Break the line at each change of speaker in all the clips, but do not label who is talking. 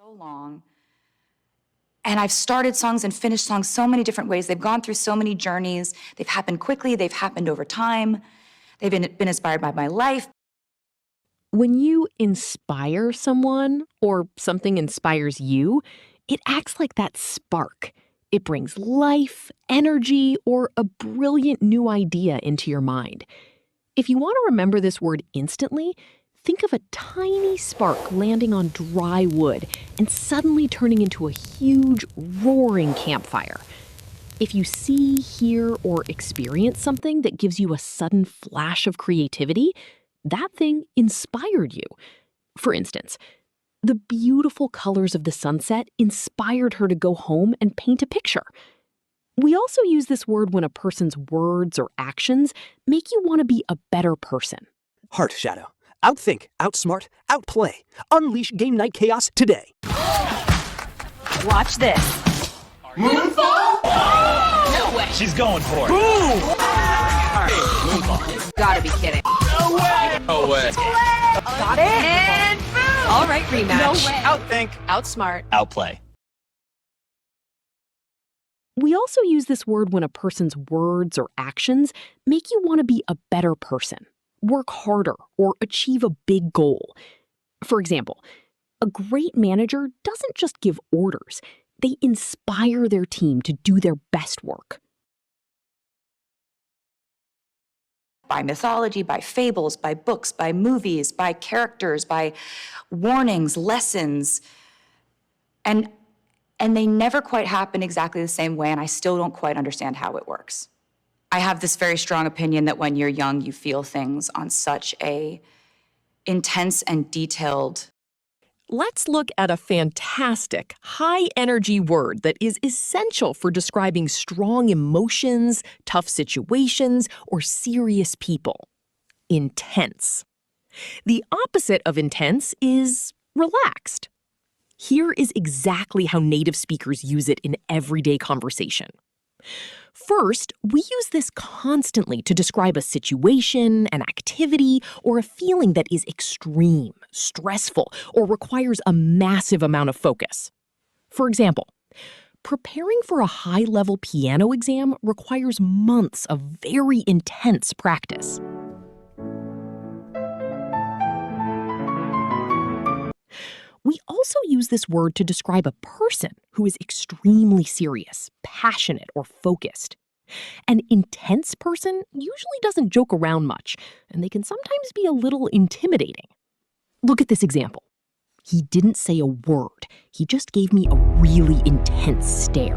so long. And I've started songs and finished songs so many different ways. They've gone through so many journeys. They've happened quickly. They've happened over time. They've been inspired by my life.
When you inspire someone or something inspires you, it acts like that spark. It brings life, energy, or a brilliant new idea into your mind. If you want to remember this word instantly, think of a tiny spark landing on dry wood and suddenly turning into a huge, roaring campfire. If you see, hear, or experience something that gives you a sudden flash of creativity, that thing inspired you. For instance, the beautiful colors of the sunset inspired her to go home and paint a picture. We also use this word when a person's words or actions make you want to be a better person.
Heart Shadow. Outthink, outsmart, outplay. Unleash game night chaos today.
Watch this.
Moonfall?
No way.
She's going for it.
Boom!
Moonfall. Gotta be kidding.
No way!
No way.
Got it?
And boom! All right, rematch.
No way.
Outthink,
Outsmart.
outplay.
We also use this word when a person's words or actions make you want to be a better person, work harder, or achieve a big goal. For example, a great manager doesn't just give orders. They inspire their team to do their best work.
By mythology, by fables, by books, by movies, by characters, by warnings, lessons. And they never quite happen exactly the same way, and I still don't quite understand how it works. I have this very strong opinion that when you're young, you feel things on such a intense and detailed.
Let's look at a fantastic, high-energy word that is essential for describing strong emotions, tough situations, or serious people. Intense. The opposite of intense is relaxed. Here is exactly how native speakers use it in everyday conversation. First, we use this constantly to describe a situation, an activity, or a feeling that is extreme, stressful, or requires a massive amount of focus. For example, preparing for a high-level piano exam requires months of very intense practice. We also use this word to describe a person who is extremely serious, passionate, or focused. An intense person usually doesn't joke around much, and they can sometimes be a little intimidating. Look at this example. He didn't say a word. He just gave me a really intense stare.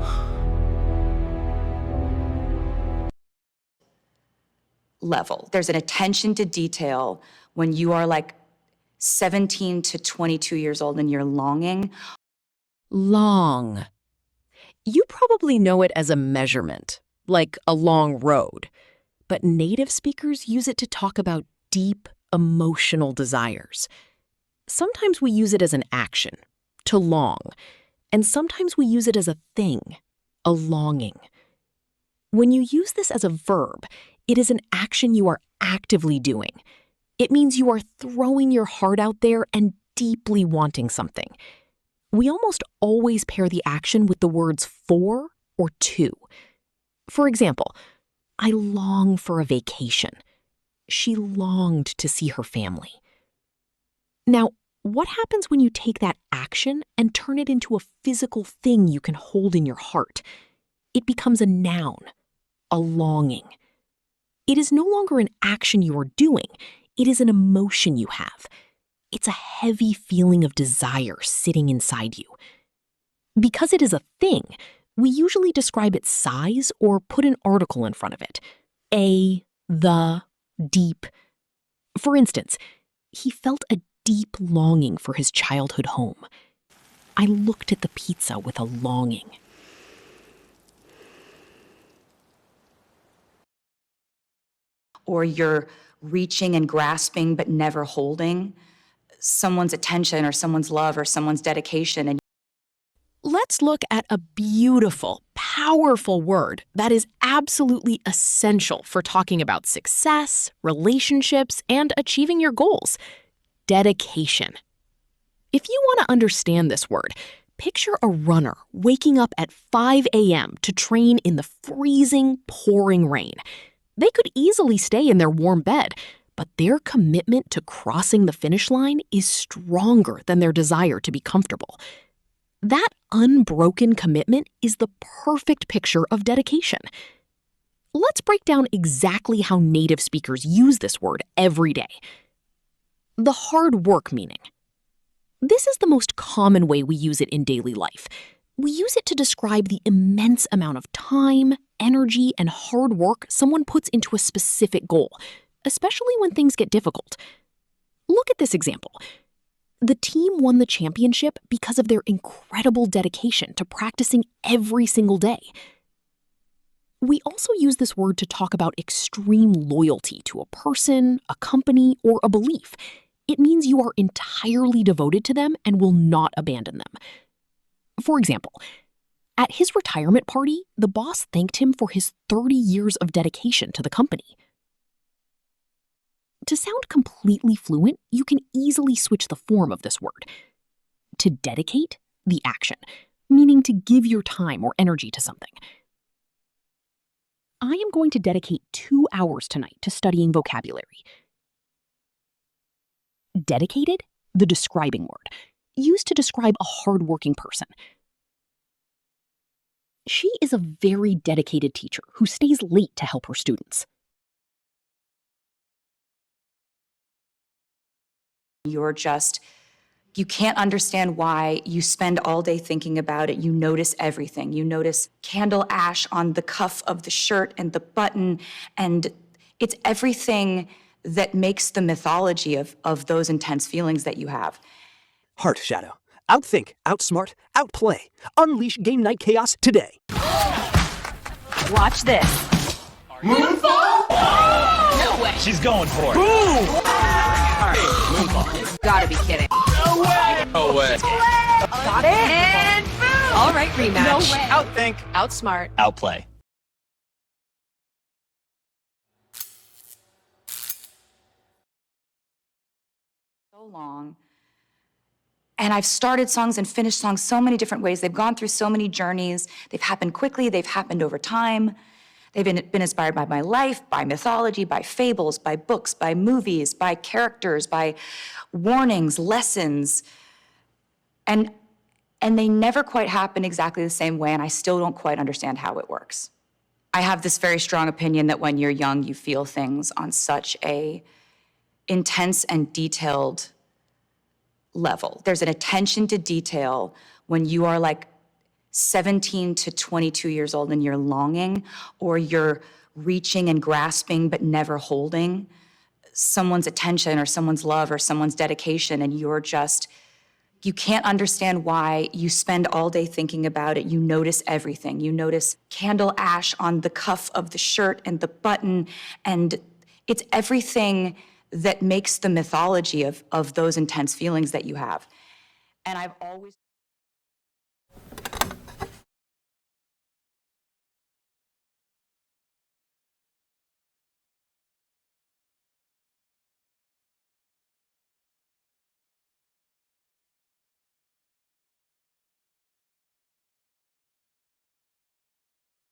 Level. There's an attention to detail when you are like 17 to 22 years old and you're longing.
Long. You probably know it as a measurement, like a long road. But native speakers use it to talk about deep, emotional desires. Sometimes we use it as an action, to long, and sometimes we use it as a thing, a longing. When you use this as a verb, it is an action you are actively doing. It means you are throwing your heart out there and deeply wanting something. We almost always pair the action with the words for or to. For example, I long for a vacation. She longed to see her family. Now, what happens when you take that action and turn it into a physical thing you can hold in your heart? It becomes a noun, a longing. It is no longer an action you are doing. It is an emotion you have. It's a heavy feeling of desire sitting inside you. Because it is a thing, we usually describe its size or put an article in front of it. The, deep. For instance, he felt a deep longing for his childhood home. I looked at the pizza with a longing.
Or you're reaching and grasping but never holding someone's attention or someone's love or someone's dedication. And
Let's look at a beautiful, powerful word that is absolutely essential for talking about success, relationships, and achieving your goals: dedication. If you want to understand this word, picture a runner waking up at 5 a.m. to train in the freezing, pouring rain. They could easily stay in their warm bed, but their commitment to crossing the finish line is stronger than their desire to be comfortable. That unbroken commitment is the perfect picture of dedication. Let's break down exactly how native speakers use this word every day. The hard work meaning. This is the most common way we use it in daily life. We use it to describe the immense amount of time, energy, and hard work someone puts into a specific goal, especially when things get difficult. Look at this example. The team won the championship because of their incredible dedication to practicing every single day. We also use this word to talk about extreme loyalty to a person, a company, or a belief. It means you are entirely devoted to them and will not abandon them. For example, at his retirement party, the boss thanked him for his 30 years of dedication to the company. To sound completely fluent, you can easily switch the form of this word. To dedicate, the action, meaning to give your time or energy to something. I am going to dedicate 2 hours tonight to studying vocabulary. Dedicated, the describing word, used to describe a hardworking person. She is a very dedicated teacher who stays late to help her students.
You can't understand why. You spend all day thinking about it. You notice everything. You notice candle ash on the cuff of the shirt and the button, and it's everything that makes the mythology of those intense feelings that you have.
Heart Shadow. Outthink, outsmart, outplay. Unleash game night chaos today.
Watch this.
Moonfall?
No way.
She's going for it.
Boom!
Moonfall. Gotta be kidding.
No way. No way.
Got it? And boom. All right, rematch. No way.
Outthink.
Outsmart.
Outplay.
So long. And I've started songs and finished songs so many different ways. They've gone through so many journeys. They've happened quickly. They've happened over time. They've been inspired by my life, by mythology, by fables, by books, by movies, by characters, by warnings, lessons. And they never quite happen exactly the same way, and I still don't quite understand how it works. I have this very strong opinion that when you're young, you feel things on such a intense and detailed level. There's an attention to detail when you are like 17 to 22 years old and you're longing, or you're reaching and grasping but never holding someone's attention or someone's love or someone's dedication, and you can't understand why. You spend all day thinking about it. You notice everything. You notice candle ash on the cuff of the shirt and the button, and it's everything that makes the mythology of those intense feelings that you have. And I've always